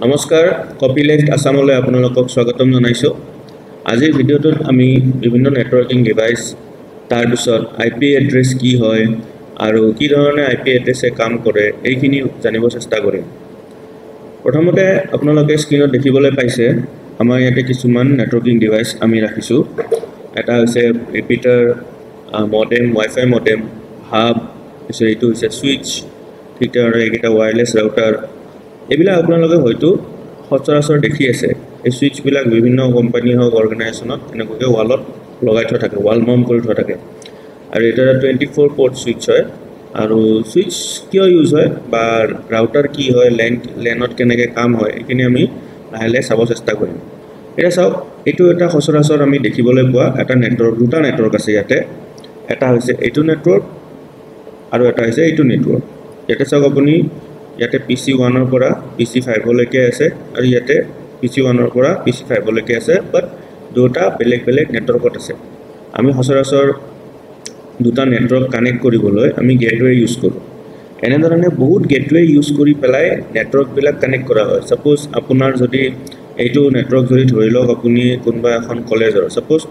নমস্কাৰ কপিলেক্ট আসামলৈ আপোনালোকক স্বাগতম জনাইছো। আজিৰ ভিডিঅ'টোত আমি বিভিন্ন নেটৱৰ্কিং ডিভাইস তাৰ পিছত আইপি এড্ৰেছ কি হয় আৰু কি ধৰণে আইপি এড্ৰেছে কাম কৰে এইখিনি জানিব চেষ্টা কৰিম। প্ৰথমতে আপোনালোকে স্ক্ৰীনত দেখিবলৈ পাইছে আমাৰ ইয়াতে কিছুমান নেটৱৰ্কিং ডিভাইস আমি ৰাখিছো। এটা হৈছে repeater, modem, wifi modem, hub, এইটো হৈছে সুইচ, ঠিক আৰু এটা ওয়্যাৰলেছ ৰাউটাৰ। এইবিলাক আপোনালোকে হয়তো সচৰাচৰ দেখি আছে। এই সুইচবিলাক বিভিন্ন কোম্পানী হওক অৰ্গেনাইজেশ্যনত এনেকৈ ৱালত লগাই থোৱা থাকে, ৱাল মাউণ্ট কৰি থোৱা থাকে। আৰু এটা 24 পোৰ্ট সুইচ হয়। আৰু সুইচ কিয় ইউজ হয় বা ৰাউটাৰ কি হয়, লেনত কেনেকৈ কাম হয় এইখিনি আমি লাহে লাহে চাব চেষ্টা কৰিম। এতিয়া চাওক, এইটো এটা সচৰাচৰ আমি দেখিবলৈ পোৱা এটা নেটৱৰ্ক, দুটা নেটৱৰ্ক আছে ইয়াতে। এটা হৈছে এইটো নেটৱৰ্ক আৰু এটা হৈছে এইটো নেটৱৰ্ক। ইয়াতে চাওক আপুনি, ইয়াতে PC1 ৰ পৰা PC5 লৈকে আছে আৰু ইয়াতে PC1 ৰ পৰা PC5 লৈকে আছে, বাট দুটা বেলেগ বেলেগ নেটৱৰ্কত আছে। আমি সচৰাচৰ দুটা নেটৱৰ্ক কানেক্ট কৰিবলৈ আমি গেটৱে ইউজ কৰোঁ। এনেধৰণে বহুত গেটৱে ইউজ কৰি পেলাই নেটৱৰ্কবিলাক কানেক্ট কৰা হয়। সাপোজ আপোনাৰ যদি এইটো নেটৱৰ্ক যদি ধৰি লওক আপুনি কোনোবা এখন কলেজৰ, সাপোজ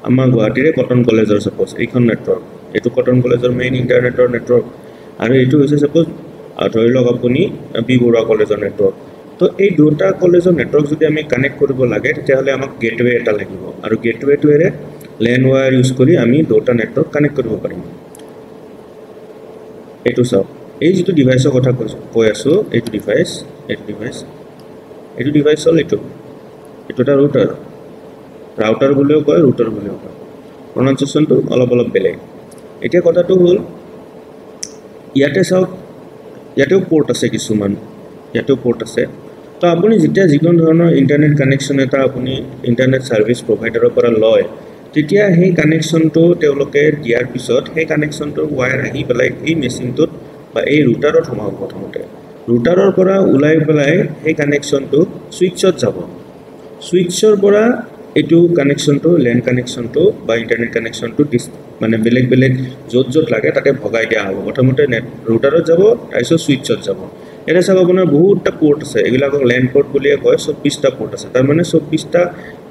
আমাৰ গুৱাহাটীৰে কটন কলেজৰ, সাপোজ এইখন নেটৱৰ্ক, এইটো কটন কলেজৰ মেইন ইণ্টাৰনেটৰ নেটৱৰ্ক আৰু এইটো হৈছে সাপোজ ধৰি লওক আপুনি বি বৰুৱা কলেজৰ নেটৱৰ্ক। তো এই দুটা কলেজৰ নেটৱৰ্ক যদি আমি কানেক্ট কৰিব লাগে তেতিয়াহ'লে আমাক গেটৱে এটা লাগিব আৰু গেটৱেটোৰে লেন ৱায়াৰ ইউজ কৰি আমি দুটা নেটৱৰ্ক কানেক্ট কৰিব পাৰিম। এইটো চাওক, এই যিটো ডিভাইচৰ কথা কৈ আছোঁ, এইটো ডিভাইচ হ'ল এইটো এটা ৰাউটাৰ বুলিও কয়, ৰুটাৰ বুলিও কয়। প্ৰনাউন্সিয়েশ্যনটো অলপ বেলেগ। এতিয়া কথাটো হ'ল, ইয়াতে চাওক, ইয়াতেও পোৰ্ট আছে কিছুমান, ইয়াতেও পোৰ্ট আছে। তো আপুনি যেতিয়া যিকোনো ধৰণৰ ইণ্টাৰনেট কানেকশ্যন এটা আপুনি ইণ্টাৰনেট ছাৰ্ভিচ প্ৰভাইডাৰৰ পৰা লয়, তেতিয়া সেই কানেকশ্যনটো তেওঁলোকে দিয়াৰ পিছত সেই কানেকশ্যনটোৰ ৱায়াৰ আহি পেলাই এই মেচিনটোত বা এই ৰুটাৰত সোমাব। প্ৰথমতে ৰুটাৰৰ পৰা ওলাই পেলাই সেই কানেকশ্যনটো ছুইচত যাব। ছুইচৰ পৰা এইটো কানেকশ্যনটো, লেন কানেকশ্যনটো বা ইণ্টাৰনেট কানেকশ্যনটো মানে বেলেগ বেলেগ য'ত লাগে তাতে ভগাই দিয়া হ'ব। প্ৰথমতে ৰুটাৰত যাব, তাৰপিছত ছুইচত যাব। এতিয়া চাওক, আপোনাৰ বহুতটা পোৰ্ট আছে, এইবিলাকক লেন পোৰ্ট বুলিয়ে কয়। 24টা পোৰ্ট আছে, তাৰমানে 24টা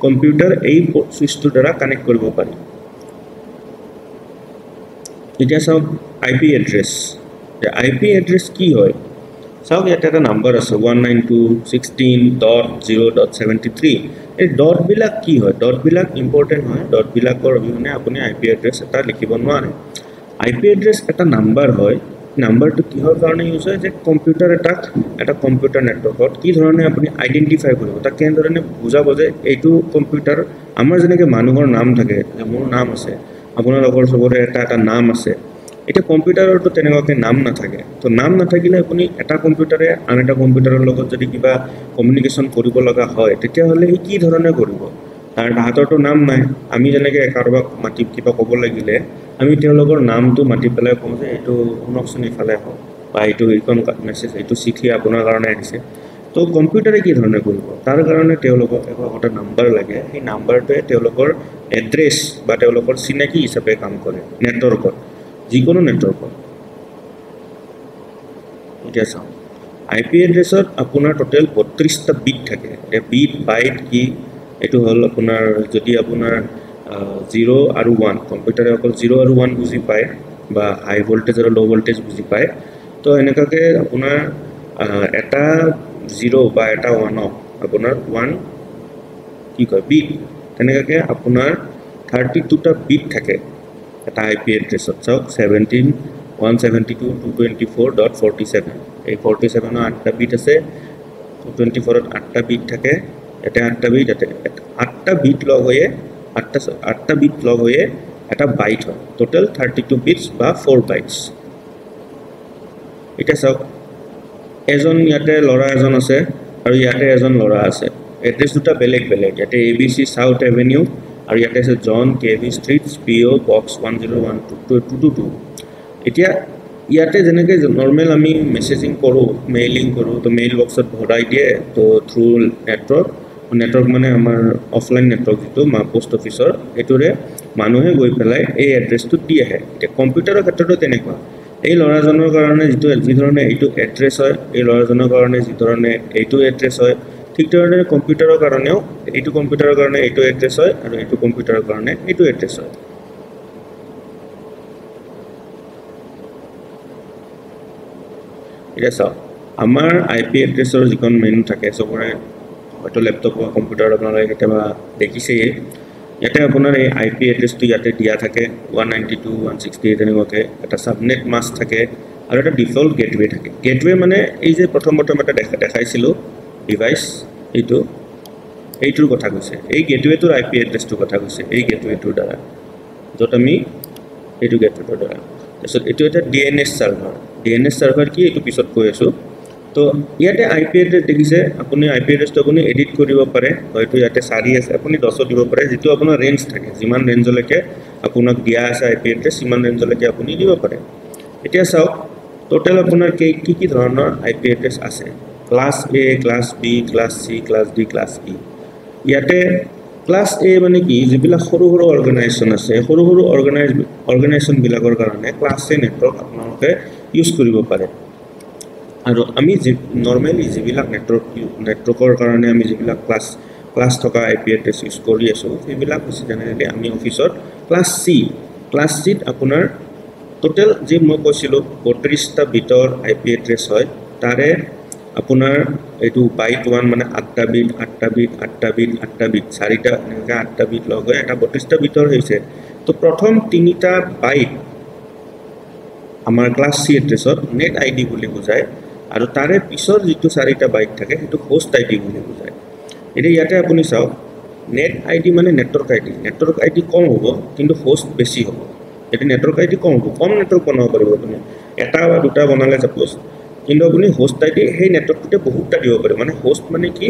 কম্পিউটাৰ এই ছুইচটোৰ দ্বাৰা কানেক্ট কৰিব পাৰি। এতিয়া চাওক আইপি এড্ৰেছ। আইপি এড্ৰেছ কি হয় চাওক, ইয়াতে এটা নাম্বাৰ আছে 192.16.0.73। এই ডটবিলাক কি হয়? ডটবিলাক ইম্পৰ্টেণ্ট হয়। ডটবিলাকৰ অবিহনে আপুনি আইপি এড্ৰেছ এটা লিখিব নোৱাৰে। আইপি এড্ৰেছ এটা নাম্বাৰ হয়। নাম্বাৰটো কিহৰ কাৰণে ইউজ হয়? যে কম্পিউটাৰ এটা কম্পিউটাৰ নেটৱৰ্কত কি ধৰণে আপুনি আইডেণ্টিফাই কৰিব, তাক কেনেধৰণে বুজাব যে এইটো কম্পিউটাৰ। আমাৰ যেনেকৈ মানুহৰ নাম থাকে, যে মোৰ নাম আছে, আপোনালোকৰ চবৰে এটা নাম আছে। এতিয়া কম্পিউটাৰতো তেনেকুৱাকৈ নাম নাথাকে। তো নাম নাথাকিলে আপুনি এটা কম্পিউটাৰে আন এটা কম্পিউটাৰৰ লগত যদি কিবা কমিউনিকেশ্যন কৰিব লগা হয়, তেতিয়াহ'লে সি কি ধৰণে কৰিব? তাৰ তাহাঁতৰতো নাম নাই। আমি যেনেকৈ কাৰোবাক মাতি কিবা ক'ব লাগিলে আমি তেওঁলোকৰ নামটো মাতি পেলাই কওঁ যে এইটো শুনকচোন, ইফালে হওক, বা এইখন মেছেজ, এইটো চিঠি আপোনাৰ কাৰণে আহিছে। তো কম্পিউটাৰে কি ধৰণে কৰিব? তাৰ কাৰণে তেওঁলোকক এটা নাম্বাৰ লাগে। সেই নাম্বাৰটোৱে তেওঁলোকৰ এড্ৰেছ বা তেওঁলোকৰ চিনাকি হিচাপে কাম কৰে নেটৱৰ্কত, যিকোনো নেটৱৰ্কত। এতিয়া চাওঁ, আইপি এড্ৰেছত আপোনাৰ টোটেল 32টা বিট থাকে। এতিয়া বিট, বাইট কি? এইটো হ'ল আপোনাৰ, যদি আপোনাৰ 0 আৰু 1, কম্পিউটাৰে অকল 0 আৰু 1 বুজি পায় বা হাই ভল্টেজ আৰু ল' ভল্টেজ বুজি পায়। তো এনেকুৱাকৈ আপোনাৰ এটা 0 বা এটা 1ক আপোনাৰ 1 কি কয়, বিট। তেনেকুৱাকৈ আপোনাৰ 32টা বিট থাকে এটা আইপি এড্ৰেছত। চাওক, 172.172.224.47, এই 47ৰ 8টা বিট আছে, 224ত 8টা বিট থাকে, ইয়াতে 8টা বিট, ইয়াতে 8টা বিট লগ হৈয়ে 8টা বিট লগ হৈয়ে এটা বাইট হয়। টোটেল 32 বিটছ বা 4 বাইটছ। এতিয়া চাওক, ইয়াতে ল'ৰা এজন আছে আৰু ইয়াতে এজন ল'ৰা আছে। এড্ৰেছ দুটা বেলেগ বেলেগ। ইয়াতে ABC চাউথ এভিনিউ আৰু ইয়াতে আছে জন KV ষ্ট্ৰীট, PO বক্স 101222। এতিয়া ইয়াতে যেনেকৈ নৰ্মেল আমি মেছেজিং কৰোঁ, মেইলিং কৰোঁ, তো মেইল বক্সত ভৰাই দিয়ে। তো থ্ৰু নেটৱৰ্ক মানে আমাৰ অফলাইন নেটৱৰ্ক যিটো পোষ্ট অফিচৰ, সেইটোৰে মানুহে গৈ পেলাই এই এড্ৰেছটো দি আহে। এতিয়া কম্পিউটাৰৰ ক্ষেত্ৰতো তেনেকুৱা। এই ল'ৰাজনৰ কাৰণে যি ধৰণে এইটো এড্ৰেছ হয়, এই ল'ৰাজনৰ কাৰণে যি ধৰণে এইটো এড্ৰেছ হয়, ঠিক ধৰণে কম্পিউটাৰৰ কাৰণেও এইটো কম্পিউটাৰৰ কাৰণে এইটো এড্ৰেছ হয় আৰু এইটো কম্পিউটাৰৰ কাৰণে এইটো এড্ৰেছ হয় এটা চাওক আমাৰ আইপি এড্ৰেছৰ যিখন মেনু থাকে সবৰে হয়তো ল্যাপটপ বা কম্পিউটাৰ আপোনালোকে কেতিয়াবা দেখিছেই ইয়াতে আপোনাৰ এই আইপি এড্ৰেছটো ইয়াতে দিয়া থাকে 192.168 তেনেকুৱাকে এটা সাবনেট মাস্ক থাকে আৰু এটা ডিফল্ট গেটৱে থাকে গেটৱে মানে এই যে প্ৰথম এটা দেখাইছিলো ডিভাইস এইটোৰ কথা কৈছে এই গেটৱেটোৰ আইপি এড্ৰেছটোৰ কথা কৈছে এই গেটৱেটোৰ দ্বাৰা যত আমি এইটো গেটৱেটোৰ দ্বাৰা তাৰপিছত এইটো এটা ডিএনএছ সাৰ্ভাৰ কি এইটো পিছত কৈ আছো তো ইয়াতে আইপি এড্ৰেছ দেখিছে আপুনি আইপি এড্ৰেছটো আপুনি এডিট কৰিব পাৰে হয়তো ইয়াতে 4 আছে আপুনি 10 দিব পাৰে যেটো আপোনাৰ ৰেঞ্জ থাকে যিমান ৰেঞ্জলৈকে আপোনাক দিয়া আছে আইপি এড্ৰেছ সিমান ৰেঞ্জলৈকে আপুনি দিব পাৰে এতিয়া চাওক টোটাল আপোনাৰ কি ধৰণৰ আইপি এড্ৰেছ আছে class A class B class C class D class E ইয়াতে ক্লাস A মানে কি যিবিলাক সৰু অৰ্গানাইজেচন আছে সৰু অৰ্গানাইজেচন বিলাকৰ কাৰণে ক্লাস A নেটৱৰ্ক আপোনালোকে ইউজ কৰিব পাৰে আৰু আমি নৰমালি যিবিলাক নেটৱৰ্কৰ কাৰণে আমি যিবিলাক ক্লাস থকা আইপি এড্ৰেছ ইউজ কৰি আছো সেইবিলাক হৈছে জেনেৰেলি আমি অফিসত ক্লাস C ত আপোনাৰ টোটাল যে মই কৈছিলো 32টা বিটৰ আইপি এড্ৰেছ হয় তাৰে আপোনাৰ এইটো বাইট 1 মানে 8টা বিট চাৰিটা এনেকা 8টা বিট লগ হৈ এটা 32টা বিটৰ হৈছে তো প্ৰথম 3টা বাইট আমাৰ ক্লাস C এড্ৰেছত নেট আইডি বুলি বুজায় আৰু তাৰে পিছৰ যেটো 4টা বাইট থাকে হেতু হোষ্ট আইডি বুলি বুজায় এতিয়া ইয়াতে আপুনি চাওক নেট আইডি মানে নেটৱৰ্ক আইডি কম হ'ব কিন্তু হোষ্ট বেছি হ'ব এটা নেটৱৰ্ক আইডি কম হ'ব কম নেটৱৰ্ক বনাব পাৰিব আপুনি এটা বা দুটা বনালে সাপোজ কিন্তু আপুনি হোষ্ট আইডি সেই নেটৱৰ্কটোতে বহুতটা দিব পাৰে মানে হোষ্ট মানে কি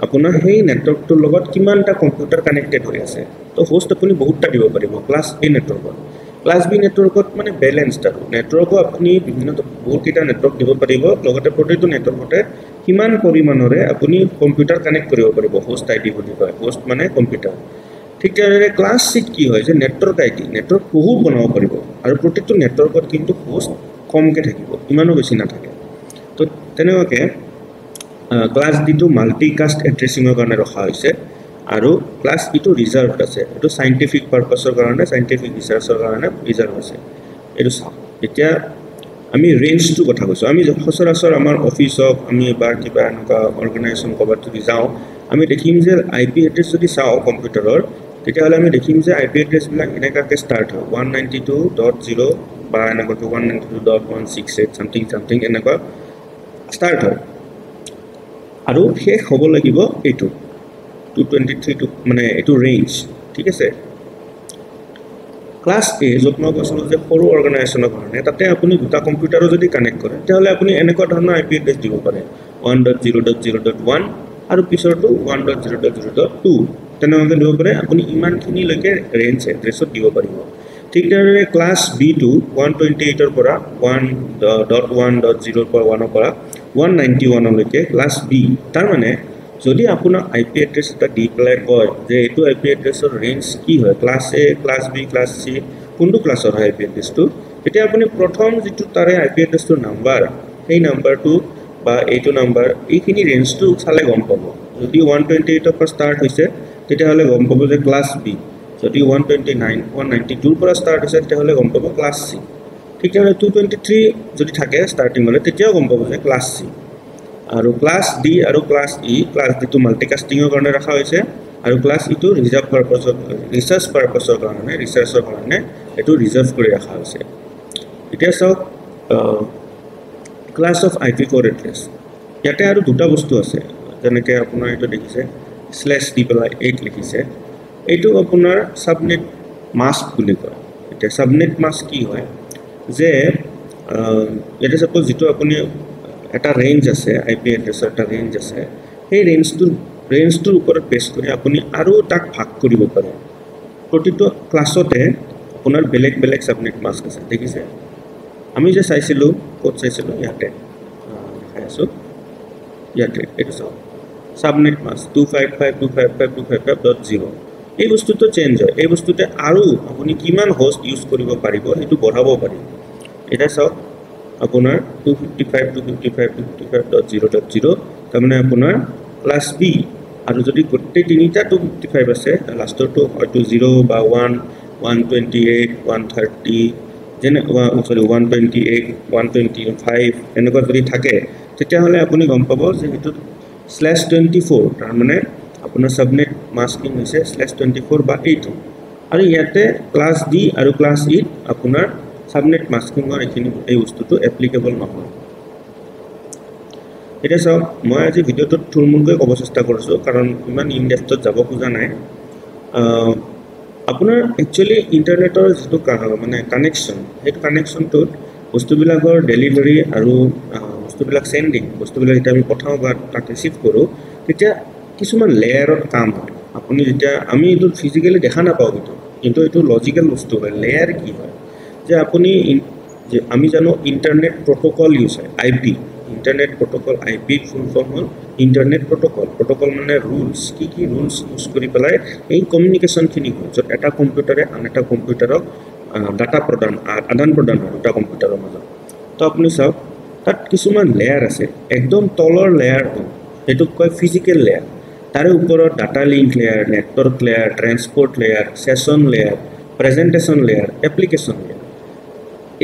আপোনাৰ সেই নেটৱৰ্কটোৰ লগত কিমানটা কম্পিউটাৰ কানেক্টেড হৈ আছে তো হোষ্ট আপুনি বহুতটা দিব পাৰিব ক্লাস A নেটৱৰ্কত ক্লাস B নেটৱৰ্কত মানে ব্যালেন্সড আৰু নেটৱৰ্কো আপুনি বিভিন্ন বহুতটা নেটৱৰ্ক দিব পাৰিব লগতে প্ৰতিটো নেটৱৰ্কতে কিমান পৰিমাণৰে আপুনি কম্পিউটাৰ কানেক্ট কৰিব পাৰিব হোষ্ট আইডি বুলি কয় হোষ্ট মানে কম্পিউটাৰ ঠিক তেনেদৰে ক্লাস C কি হয় যে নেটৱৰ্ক আইডি নেটৱৰ্ক বহুত বনাব পাৰিব আৰু প্ৰতিটো নেটৱৰ্কত কিন্তু হোষ্ট কমকে থাকিব ইমানো বেছি নাথাকে তো তেনেকুৱাকে ক্লাস D টো মাল্টিকাস্ট এড্ৰেছিংৰ কাৰণে ৰখা হৈছে আৰু ক্লাস E টো ৰিজাৰ্ভড আছে এটো সাইন্টিফিক পাৰপাসৰ কাৰণে সাইন্টিফিক ৰিসাৰ্চৰ কাৰণে ৰিজাৰ্ভ আছে এটো এতিয়া আমি ৰেঞ্জটো কথা কৈছো আমি সচৰাচৰ আমাৰ অফিসক আমি এবাৰ কিবা এনেকা অৰ্গানাইজেচন কবাত যদি যাও আমি দেখিম যে আইপি এড্ৰেছ যদি চাও কম্পিউটাৰৰ তেতিয়াহলে আমি দেখিম যে আইপি এড্ৰেছ বিলাক এনেকাকে ষ্টাৰ্ট হয় 192.0 বা এনেকা 192.168 সামথিং এনেকা ষ্টাৰ্ট হয় আৰু শেষ হ'ব লাগিব এইটো 223 টু মানে এইটো ৰেঞ্জ ঠিক আছে ক্লাস A যত মই কৈছিলো যে সৰু অৰ্গানাইজেচনৰ কাৰণে তাতে আপুনি দুটা কম্পিউটাৰো যদি কানেক্ট কৰে তেতিয়াহলে আপুনি এনেকুৱা ধৰণৰ আইপি এড্ৰেছ দিব পাৰে 1.0.0.1 আৰু পিছৰটো 1.0.0.2 তেনেকৈ দিব পাৰে আপুনি ইমানখিনি লৈকে ৰেঞ্জ এড্ৰেছত দিব পাৰিব ঠিক তেনেদৰে ক্লাস B টো 128 ৰ পৰা 1.1.0 পৰা 1 পৰা 191 লৈকে ক্লাস B তাৰ মানে যদি আপোনাৰ আইপি এড্ৰেছ এটা দি পেলাই কয় যে এইটো আইপি এড্ৰেছৰ ৰেঞ্জ কি হয় class A class B class C কোনটো ক্লাছৰ হয় আইপি এড্ৰেছটো তেতিয়া আপুনি প্ৰথম যেটো তাৰে আইপি এড্ৰেছৰ নাম্বাৰ সেই নাম্বাৰটো বা এইটো নাম্বাৰ এইখিনি ৰেঞ্জটো চালে গম পাব যদি 128 ৰ পৰা ষ্টাৰ্ট হৈছে তেতিয়াহলে গম পাব যে ক্লাস B যদি 192 ৰ পৰা ষ্টাৰ্ট হৈছে তেতিয়াহলে গম পাব ক্লাস C ঠিক আছে 223 যদি থাকে ষ্টাৰ্টিং হলে তেতিয়াও গম পাব যে ক্লাস C আৰু ক্লাস D আৰু ক্লাস E ক্লাস D টো মাল্টিকাস্টিংৰ কাৰণে ৰাখা হৈছে আৰু ক্লাস E টো ৰিজাৰ্ভ পাৰপাসৰ ৰিসাৰ্চৰ কাৰণে এটো ৰিজাৰ্ভ কৰি ৰাখা হৈছে এতিয়া চাওক ক্লাস অফ IP4 এড্ৰেছ ইয়াতে আৰু দুটা বস্তু আছে যেনেকৈ আপোনাৰ এটো দেখিছে /d পেলাই 8 লিখিছে এইটো আপোনাৰ সাবনেট মাস্ক বুলি কয় এতিয়া সাবনেট মাস্ক কি হয় যে এটা সাপোজ যেটো আপুনি এটা ৰেঞ্জ আছে আইপি এড্ৰেছৰ এটা ৰেঞ্জ আছে সেই ৰেঞ্জটোৰ ওপৰত বেছ কৰি আপুনি আৰু তাক ভাগ কৰিব পাৰে প্ৰতিটো ক্লাছতে আপোনাৰ বেলেগ সাবনেট মাস্ক আছে দেখিছে আমি যে চাইছিলো কোড চাইছিলো ইয়াতে দেখাইছো ইয়াতে এইটো সাবনেট মাস্ক 255.255.255.0 এই বস্তুটো চেঞ্জ হয় এই বস্তুতে আৰু আপুনি কিমান হোষ্ট ইউজ কৰিব পাৰিব হেতু বঢ়াব পাৰিব এটা চাওক আপোনাৰ 255.255.0.0 তাৰমানে আপোনাৰ প্লাছ বি আৰু যদি গোটেই তিনিটা 255 আছে লাষ্টৰটো হয়তো 0 বা 1 128 130 যেনে সৰি 128 125 এনেকুৱা যদি থাকে তেতিয়াহ'লে আপুনি গম পাব যে সেইটো /24 তাৰ মানে আপোনাৰ সাবনেট মাস্কিং হৈছে /24 বা 8 আৰু ইয়াতে ক্লাছ ডি আৰু ক্লাছ ই আপোনাৰ সাবনেট মাস্কিংৰ এই বস্তুটো এপ্লিকেবল নহয় এটা চাওক মই আজি ভিডিওটো থুলমুলকৈ ক'ব চেষ্টা কৰিছো কাৰণ ইমান ইন ডেপথত যাব খোজা নাই আপোনাৰ একচুয়ালি ইন্টাৰনেটৰ যেটো মানে কানেকচন সেইটো কানেকচনটোত বস্তুবিলাকৰ ডেলিভাৰী আৰু বস্তুবিলাক সেন্ডিং বস্তুবিলাক এটা আমি পঠাও বা তাক ৰিসিভ কৰো তেতিয়া কিছুমান লেয়াৰত কাম হয় আপুনি যেতিয়া আমি এটো ফিজিক্যালি দেখা নাপাও কিন্তু এটো লজিক্যাল বস্তু হয় লেয়াৰ কি হয় যে আপুনি যে আমি জানো ইন্টাৰনেট প্ৰটোকল ইউজ হয় IP internet protocol IP full form হল ইন্টাৰনেট প্ৰটোকল মানে ৰুলস কি ৰুলস ইউজ কৰি পেলাই এই কমিউনিকেশন খিনি হয় যত এটা কম্পিউটাৰে আন এটা কম্পিউটাৰক ডাটা আদান প্ৰদান হয় দুটা কম্পিউটাৰৰ মাজত তো আপুনি চাওক তাত কিছুমান লেয়াৰ আছে একদম তলৰ লেয়াৰটো এটোক কয় ফিজিক্যাল লেয়াৰ তাৰে ওপৰত data link layer network layer transport layer session layer presentation layer application layer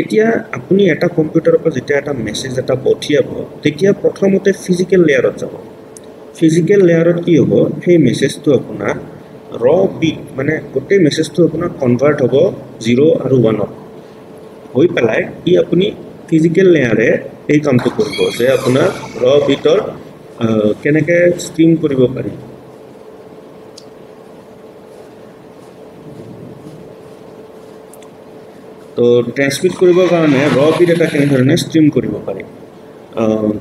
এতিয়া আপুনি এটা কম্পিউটাৰৰ পৰা যেতিয়া এটা মেছেজ এটা পঠিয়াব তেতিয়া প্ৰথমতে ফিজিক্যাল লেয়াৰত যাব ফিজিক্যাল লেয়াৰত কি হ'ব সেই মেছেজটো আপোনাৰ ৰ বিট মানে গোটেই মেছেজটো আপোনাৰ কনভাৰ্ট হ'ব 0 আৰু 1 হৈ পেলাই ই আপুনি ফিজিক্যাল লেয়াৰে এই কামটো কৰিব যে আপোনাৰ ৰ বিটৰ কেনেকে স্ট্ৰিম কৰিব পাৰি তো ট্ৰান্সমিট কৰিবৰ কাৰণে ৰ বিট এটা কেনে ধৰণে স্ট্ৰিম কৰিব পাৰি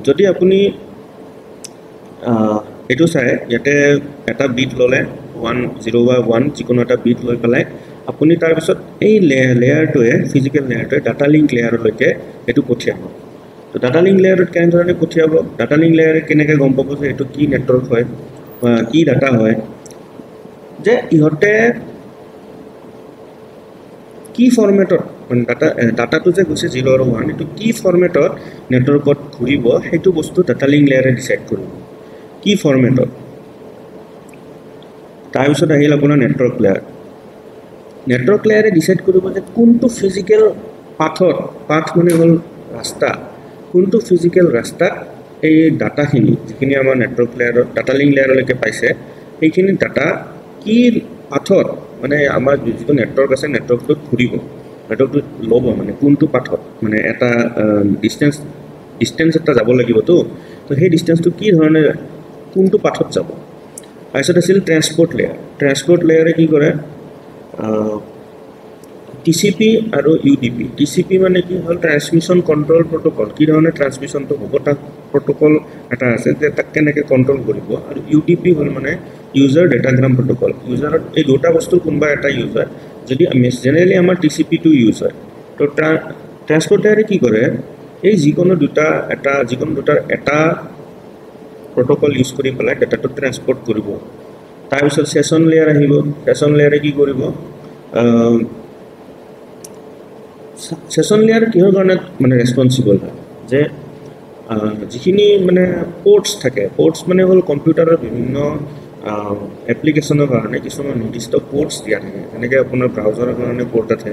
যদি আপুনি এটো চাই ইয়াতে এটা বিট ললে 10 বা 1 যিকোনো এটা বিট লৈ পেলাই আপুনি তাৰ পিছত এই লেয়াৰটোৱে ফিজিক্যাল লেয়াৰটোৱে ডাটা লিংক লেয়াৰলৈকে এটো পঠিয়াব তো ডাটা লিংক লেয়াৰত কেনে ধৰণে পঠিয়াব ডাটা লিংক লেয়াৰে কেনেকৈ গম পাব যে এটো কি নেটৱৰ্ক হয় বা কি ডাটা হয় যে ইহতে কি ফৰমেটত মানে ডাটাটো যে গৈছে 0 আৰু 1 এটো কি ফৰমেটত নেটৱৰ্কত ঘুৰিব হেতু বস্তু ডাটা লিংক লেয়াৰে ডিসাইড কৰিব কি ফৰমেটত তাৰ পিছত আহিল আপোনাৰ নেটৱৰ্ক লেয়াৰে ডিসাইড কৰিব যে কোনটো ফিজিক্যাল পাথ মানে হল ৰাস্তা কোনটো ফিজিক্যাল ৰাস্তা এই ডাটাখিনি যিখিনি আমাৰ নেটৱৰ্ক লেয়াৰৰ ডাটা লিংক লেয়াৰলৈকে পাইছে এইখিনি ডাটা কি পাথত মানে আমাৰ যিটো নেটৱৰ্ক আছে নেটৱৰ্কটো ঘুৰিব নেটৱৰ্কটো লব মানে কোনটো পাথত মানে এটা ডিসটেন্স এটা যাব লাগিব তো সেই ডিসটেন্সটো কি ধৰণে কোনটো পাথত যাব আইছত আছিল ট্ৰান্সপোৰ্ট লেয়াৰে কি কৰে টিসিপি আৰু ইউডিপি টিসিপি মানে কি হল ট্ৰান্সমিশন কন্ট্ৰোল প্ৰটোকল কি ধৰণে ট্ৰান্সমিশনটো হ'ব তাক প্ৰটোকল এটা আছে যে তাক কেনেকৈ কন্ট্ৰোল কৰিব আৰু ইউডিপি হল মানে ইউজাৰ ডেটাগ্ৰাম প্ৰটোকল ইউজাৰৰ এই দুটা বস্তু কোনবা এটা ইউজাৰ যদি জেনাৰেলি আমাৰ টিসিপি টো ইউজ হয় তো ট্ৰান্সপোৰ্ট লেয়াৰে কি কৰে এই যিকোনো দুটাৰ এটা প্ৰটোকল ইউজ কৰি পেলাই ডাটাটো ট্ৰান্সপোৰ্ট কৰিব তাৰ পিছত সেশন লেয়াৰ আহিব সেশন লেয়াৰে কি কৰিব সেশন লেয়াৰ কিহৰ কাৰণে মানে ৰেসপন্সিবল হয় যে যিখিনি মানে পোৰ্টছ থাকে পোৰ্টছ মানে হল কম্পিউটাৰৰ বিভিন্ন এপ্লিকেশনৰ কাৰণে কিছুমান নিৰ্দিষ্ট পোৰ্টছ দিয়া থাকে যেনেকৈ আপোনাৰ ব্ৰাউজাৰৰ কাৰণে পোৰ্ট আছে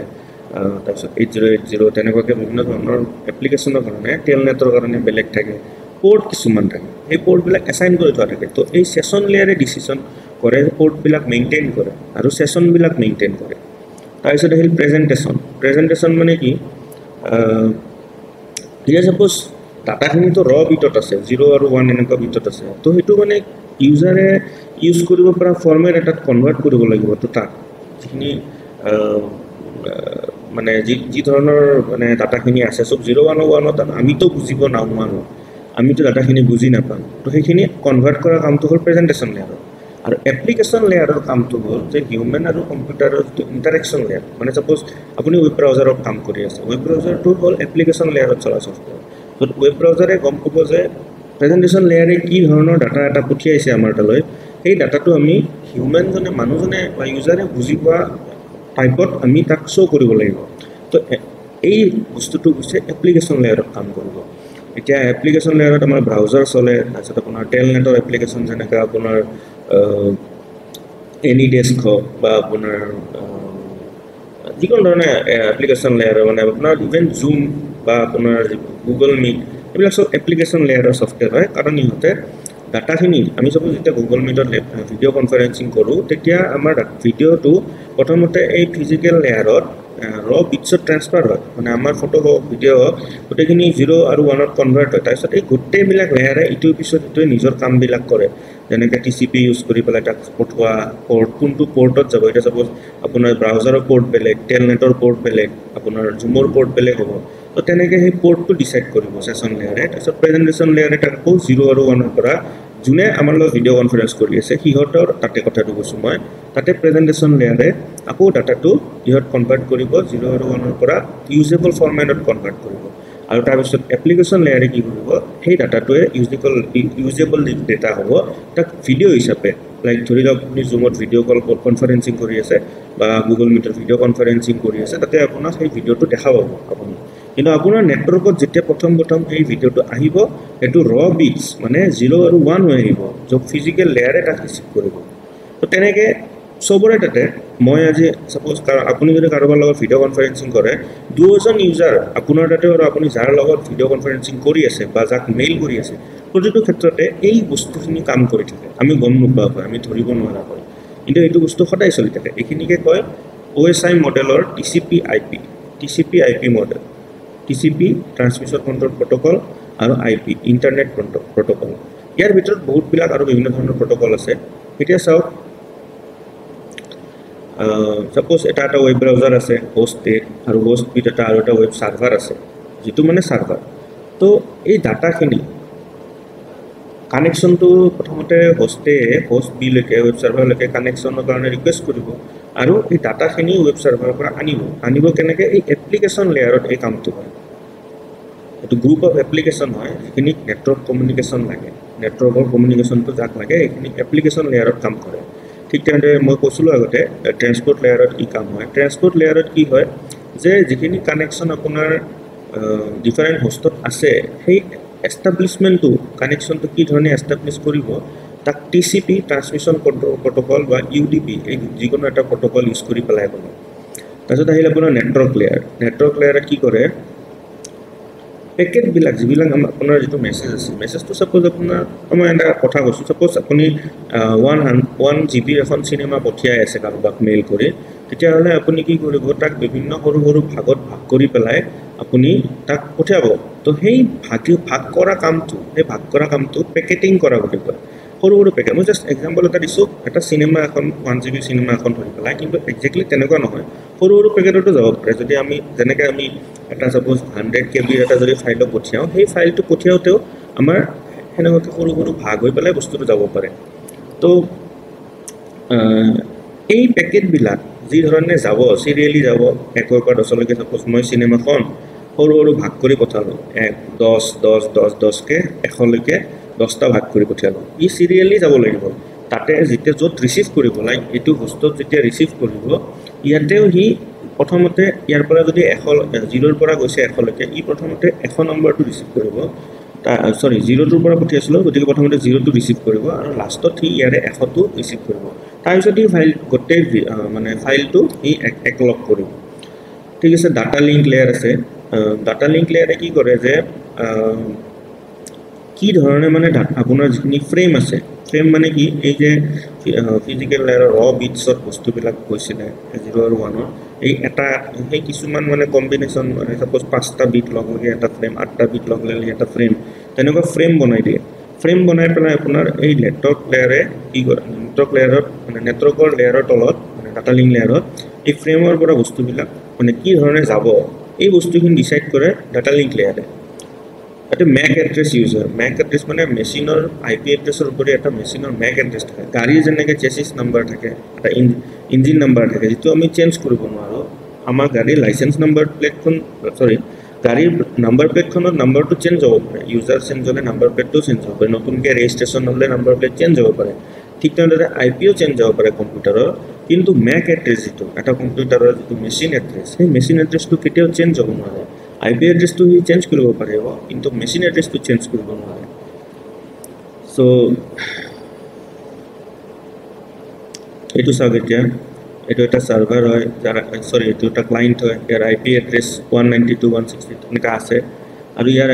তাৰপিছত 8080 তেনেকুৱাকৈ বিভিন্ন ধৰণৰ এপ্লিকেশনৰ কাৰণে টেলনেটৰ কাৰণে বেলেগ থাকে পোৰ্ট কিছুমান থাকে এই পোৰ্টবিলাক এসাইন কৰি থোৱা থাকে তো এই সেশন লেয়াৰে ডিসিশন কৰে পোৰ্টবিলাক মেইনটেইন কৰে আৰু সেশনবিলাক মেইনটেইন কৰে তাৰপিছত আহিল প্ৰেজেন্টেশন মানে কি এতিয়া সাপোজ ডাটাখিনিতো ৰ বিটত আছে 0 আৰু 1 এনেকুৱা বিটত আছে তো হেতু মানে ইউজাৰে ইউজ কৰিব পৰা ফৰমেট এটাত কনভাৰ্ট কৰিব লাগিব তো তাক যিখিনি মানে যি ধৰণৰ মানে ডাটাখিনি আছে সব 0 1 1 আমিতো বুজিব নাওমানো আমিতো ডাটাখিনি বুজি নাপাম তো সেইখিনি কনভাৰ্ট কৰা কামটো হল প্ৰেজেন্টেশন লেয়াৰ আৰু এপ্লিকেশন লেয়াৰৰ কামটো হল যে হিউম্যান আৰু কম্পিউটাৰৰ ইন্টাৰেকশন লেয়াৰ মানে সাপোজ আপুনি ওয়েব ব্ৰাউজাৰত কাম কৰি আছে ওয়েব ব্ৰাউজাৰটো হল এপ্লিকেশন লেয়াৰত চলা সফটওয়্যাৰ তো ওয়েব ব্ৰাউজাৰে গম পাব যে প্ৰেজেন্টেশন লেয়াৰে কি ধৰণৰ ডাটা এটা পঠিয়াইছে আমাৰ তালৈ সেই ডাটাটো আমি হিউম্যান জনে মানুহজনে বা ইউজাৰে বুজি পোৱা টাইপত আমি তাক শো কৰিব লাগিব তো এই বস্তুটো হৈছে এপ্লিকেশন লেয়াৰত কাম কৰিব এতিয়া এপ্লিকেশ্যন লেয়াৰত আমাৰ ব্ৰাউজাৰ চলে তাৰপিছত আপোনাৰ টেলনেটৰ এপ্লিকেশ্যন যেনেকৈ আপোনাৰ এনিডেস্ক হওক বা আপোনাৰ যিকোনো ধৰণে এপ্লিকেশ্যন লেয়াৰ মানে আপোনাৰ ইভেন জুম বা আপোনাৰ গুগল মিট এইবিলাক চব এপ্লিকেশ্যন লেয়াৰৰ ছফ্টৱেৰ হয় কাৰণ ইহঁতে ডাটাখিনি আমি চাপোজ যেতিয়া গুগল মিটত ভিডিঅ' কনফাৰেঞ্চিং কৰোঁ তেতিয়া আমাৰ ভিডিঅ'টো প্ৰথমতে এই ফিজিকেল লেয়াৰত ৰ বিটছত ট্ৰান্সফাৰ হয় মানে আমাৰ ফটো হওক ভিডিঅ' হওক গোটেইখিনি 0 আৰু 1ত কনভাৰ্ট হয় তাৰপিছত এই গোটেইবিলাক লেয়াৰে ইটোৰ পিছত ইটোৱে নিজৰ কামবিলাক কৰে যেনেকৈ টিচিপি ইউজ কৰি পেলাই তাক পঠোৱা পৰ্ট কোনটো পৰ্টত যাব এতিয়া চাপোজ আপোনাৰ ব্ৰাউজাৰৰ পৰ্ট বেলেগ টেলনেটৰ পৰ্ট বেলেগ আপোনাৰ জুমৰ পৰ্ট বেলেগ হ'ব তো তেনেকৈ সেই পৰ্টটো ডিচাইড কৰিব ছেশ্যন লেয়াৰে তাৰপিছত প্ৰেজেণ্টেশ্যন লেয়াৰে তাক আকৌ 0 আৰু 1ৰ পৰা যোনে আমাৰ লগত ভিডিঅ' কনফাৰেঞ্চ কৰি আছে সিহঁতৰ তাতে কথাটো কৈছোঁ মই তাতে প্ৰেজেণ্টেশ্যন লেয়াৰে আকৌ ডাটাটো ইহঁত কনভাৰ্ট কৰিব 0 আৰু 1ৰ পৰা ইউজেবল ফৰ্মেটত কনভাৰ্ট কৰিব আৰু তাৰপিছত এপ্লিকেশ্যন লেয়াৰে কি কৰিব সেই ডাটাটোৱে ইউজেবল ডেটা হ'ব তাক ভিডিঅ' হিচাপে লাইক ধৰি লওক আপুনি জুমত ভিডিঅ' কল কনফাৰেঞ্চিং কৰি আছে বা গুগল মিটত ভিডিঅ' কনফাৰেঞ্চিং কৰি আছে তাতে আপোনাক সেই ভিডিঅ'টো দেখা পাব আপুনি কিন্তু আপোনাৰ নেটৱৰ্কত যেতিয়া প্ৰথম এই ভিডিঅ'টো আহিব সেইটো ৰ বিটছ মানে 0 আৰু 1 হৈ আহিব য'ত ফিজিকেল লেয়াৰে তাক ৰিচিভ কৰিব তো তেনেকৈ চবৰে তাতে মই আজি সাপোজ আপুনি যদি কাৰোবাৰ লগত ভিডিঅ' কনফাৰেঞ্চিং কৰে দুজন ইউজাৰ আপোনাৰ তাতে আৰু আপুনি যাৰ লগত ভিডিঅ' কনফাৰেঞ্চিং কৰি আছে বা যাক মেইল কৰি আছে প্ৰতিটো ক্ষেত্ৰতে এই বস্তুখিনি কাম কৰি থাকে আমি গম নোপোৱাকৈ আমি ধৰিব নোৱাৰাকৈ কিন্তু এইটো বস্তু সদায় চলি থাকে এইখিনিকে কয় OSI মডেলৰ TCP IP model TCP transmission control protocol আৰু IP ইণ্টাৰনেট প্ৰট'কল ইয়াৰ ভিতৰত বহুতবিলাক আৰু বিভিন্ন ধৰণৰ প্ৰট'কল আছে এতিয়া চাওক সাপোজ এটা ৱেব ব্ৰাউজাৰ আছে হোষ্ট A আৰু হোষ্ট B আৰু এটা ৱেব সাৰ্ভাৰ আছে যেটো মানে সাৰ্ভাৰ তো এই ডাটাখিনি কানেকশ্যনটো প্ৰথমতে হোষ্ট B লৈকে ৱেব সাৰ্ভাৰলৈকে কানেকশ্যনৰ কাৰণে ৰিকুৱেষ্ট কৰিব আৰু এই ডাটাখিনি ৱেব সাৰ্ভাৰৰ পৰা আনিব কেনেকৈ এই এপ্লিকেশ্যন লেয়াৰত এই কামটো হয় এইটো গ্ৰুপ অফ এপ্লিকেশ্যন হয় যিখিনি নেটৱৰ্ক কমিউনিকেশ্যন লাগে নেটৱৰ্কৰ কমিউনিকেশ্যনটো যাক লাগে এইখিনি এপ্লিকেশ্যন লেয়াৰত কাম কৰে ঠিক তেনেদৰে মই কৈছিলোঁ আগতে ট্ৰেন্সপৰ্ট লেয়াৰত কি কাম হয় ট্ৰেন্সপৰ্ট লেয়াৰত কি হয় যে যিখিনি কানেকশ্যন আপোনাৰ ডিফাৰেণ্ট হোষ্টত আছে সেই এষ্টাব্লিছমেণ্টটো কানেকশ্যনটো কি ধৰণে এষ্টাব্লিছ কৰিব তাক TCP ট্ৰান্সমিশ্যন প্ৰট'কল বা UDP এই যিকোনো এটা প্ৰট'কল ইউজ কৰি পেলাই বনায় তাৰপিছত আহিল আপোনাৰ নেটৱৰ্ক লেয়াৰত কি কৰে পেকেটবিলাক যিবিলাক আপোনাৰ যিটো মেছেজ আছে মেছেজটো সাপোজ আপোনাৰ মই এটা কথা কৈছোঁ সাপোজ আপুনি 1 GB এখন চিনেমা পঠিয়াই আছে কাৰোবাক মেইল কৰি তেতিয়াহ'লে আপুনি কি কৰিব তাক বিভিন্ন সৰু ভাগত ভাগ কৰি পেলাই আপুনি তাক পঠিয়াব তো সেই ভাগ কৰা কামটো পেকেটিং কৰা বুলি কয় সৰু পেকেট মই জাষ্ট এক্সাম্পল এটা দিছোঁ এটা চিনেমা এখন 1 GB চিনেমা এখন ধৰি পেলাই কিন্তু একজেক্টলি তেনেকুৱা নহয় সৰু পেকেটতো যাব পাৰে যদি আমি যেনেকৈ আমি এটা সাপোজ 100 KB এটা যদি ফাইলক পঠিয়াওঁ সেই ফাইলটো পঠিয়াওঁতেও আমাৰ সেনেকুৱাকৈ সৰু ভাগ হৈ পেলাই বস্তুটো যাব পাৰে তো এই পেকেটবিলাক যি ধৰণে যাব চিৰিয়েলি যাব 1ৰ পৰা 10লৈকে সাপোজ মই চিনেমাখন সৰু ভাগ কৰি পঠালোঁ 10কে 100লৈকে 10টা ভাগ কৰি পঠিয়ালোঁ ই চিৰিয়েলি যাব লাগিব তাতে যেতিয়া য'ত ৰিচিভ কৰিব লাইক এইটো হোষ্টত যেতিয়া ৰিচিভ কৰিব ইয়াতেও সি প্ৰথমতে ইয়াৰ পৰা যদি 0ৰ পৰা গৈছে 100লৈকে ই প্ৰথমতে 100 নম্বৰটো ৰিচিভ কৰিব 0টোৰ পৰা পঠিয়াইছিলোঁ গতিকে প্ৰথমতে 0টো ৰিচিভ কৰিব আৰু লাষ্টত সি ইয়াৰে 100টো ৰিচিভ কৰিব তাৰপিছত ই গোটেই মানে ফাইলটো সি একলগ কৰিব ঠিক আছে ডাটা লিংক লেয়াৰ আছে ডাটা লিংক লেয়াৰে কি কৰে যে কি ধৰণে মানে আপোনাৰ যিখিনি ফ্ৰেম আছে ফ্ৰেম মানে কি এই যে ফিজিকেল লেয়াৰৰ ৰ বিটছত বস্তুবিলাক গৈছিলে 0 আৰু 1ৰ এই এটা সেই কিছুমান মানে কম্বিনেশ্যন মানে সাপোজ 5টা বিট লগ লাগি এটা ফ্ৰেম 8টা বিট লগ লাগি এটা ফ্ৰেম তেনেকুৱা ফ্ৰেম বনাই দিয়ে ফ্ৰেম বনাই পেলাই আপোনাৰ এই নেটৱৰ্ক লেয়াৰে কি কৰে নেটৱৰ্ক লেয়াৰত মানে নেটৱৰ্কৰ লেয়াৰৰ তলত মানে ডাটা লিংক লেয়াৰত এই ফ্ৰেমৰ পৰা বস্তুবিলাক মানে কি ধৰণে যাব এই বস্তুখিনি ডিচাইড কৰে ডাটা লিংক লেয়াৰে এটা MAC এড্ৰেছ ইউজ হয় MAC এড্ৰেছ মানে মেচিনৰ IP এড্ৰেছৰ উপৰি এটা মেচিনৰ MAC এড্ৰেছ থাকে গাড়ীৰ যেনেকৈ চেচিছ নাম্বাৰ থাকে এটা ইঞ্জিন নাম্বাৰ থাকে যিটো আমি চেঞ্জ কৰিব নোৱাৰোঁ আমাৰ গাড়ীৰ লাইচেঞ্চ নাম্বাৰ প্লেটখন গাড়ীৰ নাম্বাৰ প্লেটখনৰ নাম্বাৰটো চেঞ্জ হ'ব পাৰে ইউজাৰ চেঞ্জ হ'লে নাম্বাৰ প্লেটটো চেঞ্জ হ'ব পাৰে নতুনকৈ ৰেজিষ্ট্ৰেশ্যন হ'লে নাম্বাৰ প্লেট চেঞ্জ হ'ব পাৰে ঠিক তেনেদৰে IPও চেঞ্জ হ'ব পাৰে কম্পিউটাৰৰ কিন্তু MAC এড্ৰেছ যিটো এটা কম্পিউটাৰৰ যিটো মেচিন এড্ৰেছ সেই মেচিন এড্ৰেছটো কেতিয়াও চেঞ্জ হ'ব নোৱাৰে IP এড্ৰেছটো সি চেঞ্জ কৰিব পাৰিব কিন্তু মেচিন এড্ৰেছটো চেঞ্জ কৰিব নোৱাৰে সো এইটো চাওক এতিয়া এইটো এটা সাৰ্ভাৰ হয় যাৰ সৰি এইটো এটা ক্লায়েন্ট হয় ইয়াৰ IP এড্ৰেছ 192.168 এনেকা আছে আৰু ইয়াৰ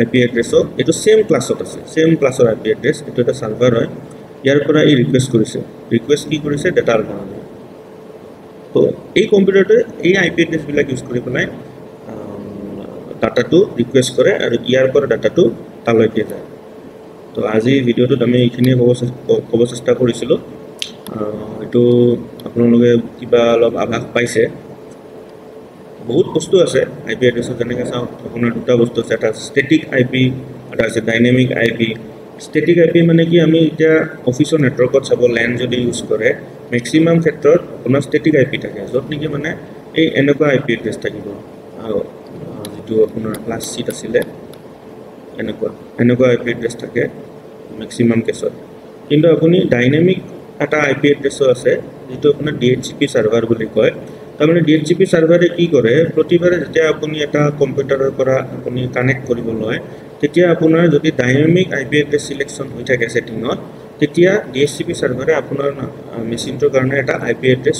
IP এড্ৰেছও এইটো সেম ক্লাছত আছে সেম ক্লাছৰ IP এড্ৰেছ এইটো এটা সাৰ্ভাৰ হয় ইয়াৰ পৰা এই ৰিকুৱেষ্ট কৰিছে ৰিকুৱেষ্ট কি কৰিছে ডাটাৰ কাৰণে তো এই কম্পিউটাৰটোৱে এই IP এড্ৰেছ বিলাক ইউজ কৰি পেলাই ডাটাটো ৰিকুৱেষ্ট কৰে আৰু ইয়াৰ পৰা ডাটাটো তালৈকে যায় তো আজি ভিডিঅ'টোত আমি এইখিনি ক'ব চেষ্টা কৰিছিলোঁ এইটো আপোনালোকে কিবা অলপ আভাস পাইছে বহুত বস্তু আছে IP এড্ৰেছৰ যেনেকৈ চাওক আপোনাৰ দুটা বস্তু আছে এটা ষ্টেটিক IP এটা আছে ডাইনামিক IP ষ্টেটিক IP মানে কি আমি এতিয়া অফিচৰ নেটৱৰ্কত চাব LAN যদি ইউজ কৰে মেক্সিমাম ক্ষেত্ৰত আপোনাৰ ষ্টেটিক IP থাকে য'ত নেকি মানে এই এনেকুৱা IP এড্ৰেছ থাকিব আৰু যেটো আপোনাৰ ক্লাছ চিট আছিলে এনেকুৱা IP এড্ৰেছ থাকে মেক্সিমাম কেছত কিন্তু আপুনি ডাইনামিক এটা IP এড্ৰেছও আছে যেটো আপোনাৰ DHCP সাৰ্ভাৰ বুলি কয় তাৰমানে DHCP সাৰ্ভাৰে কি কৰে প্ৰতিবাৰে যেতিয়া আপুনি এটা কম্পিউটাৰৰ পৰা আপুনি কানেক্ট কৰিব লয় তেতিয়া আপোনাৰ যদি ডাইনামিক IP এড্ৰেছ সিলেকশন হৈ থাকে সেটিংত তেতিয়া DHCP সাৰ্ভাৰে আপোনাৰ মেচিনটোৰ কাৰণে এটা IP এড্ৰেছ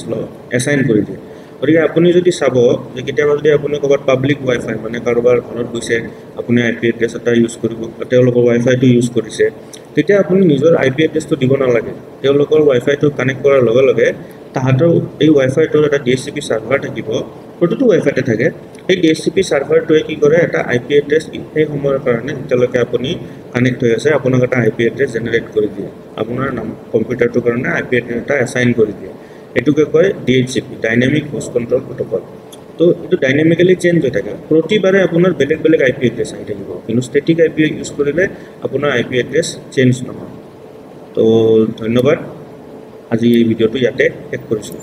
এছাইন কৰি দিয়ে গতিকে আপুনি যদি চাব যে কেতিয়াবা যদি আপুনি ক'ৰবাত পাব্লিক ৱাইফাই মানে কাৰোবাৰ ঘৰত গৈছে আপুনি IP এড্ৰেছ এটা ইউজ কৰিব তেওঁলোকৰ ৱাইফাইটো ইউজ কৰিছে তেতিয়া আপুনি নিজৰ IP এড্ৰেছটো দিব নালাগে তেওঁলোকৰ ৱাইফাইটো কানেক্ট কৰাৰ লগে লগে তাহাঁতৰ এই ৱাইফাইটোৰ এটা DHCP সাৰ্ভাৰ থাকিব প্ৰতিটো ৱাইফাইতে থাকে এই DHCP সাৰ্ভাৰটোৱে কি কৰে এটা IP এড্ৰেছ এই সময়ৰ কাৰণে যেতিয়ালৈকে আপুনি কানেক্ট হৈ আছে আপোনাক এটা IP এড্ৰেছ জেনেৰেট কৰি দিয়ে আপোনাৰ নাম কম্পিউটাৰটোৰ কাৰণে IP এড্ৰেছ এটা এছাইন কৰি দিয়ে এটোকে কয় DHCP dynamic host control protocol তো এটো ডাইনামিক্যালি চেঞ্জ হৈ থাকে প্ৰতিবাৰে আপোনাৰ বেলেগ বেলেগ IP এড্ৰেছ আহি থাকিব কিন্তু ষ্টেটিক IP ইউজ কৰিলে আপোনাৰ IP এড্ৰেছ চেঞ্জ নহয় তো ধন্যবাদ আজি এই ভিডিঅ'টো ইয়াতে শেষ কৰিছোঁ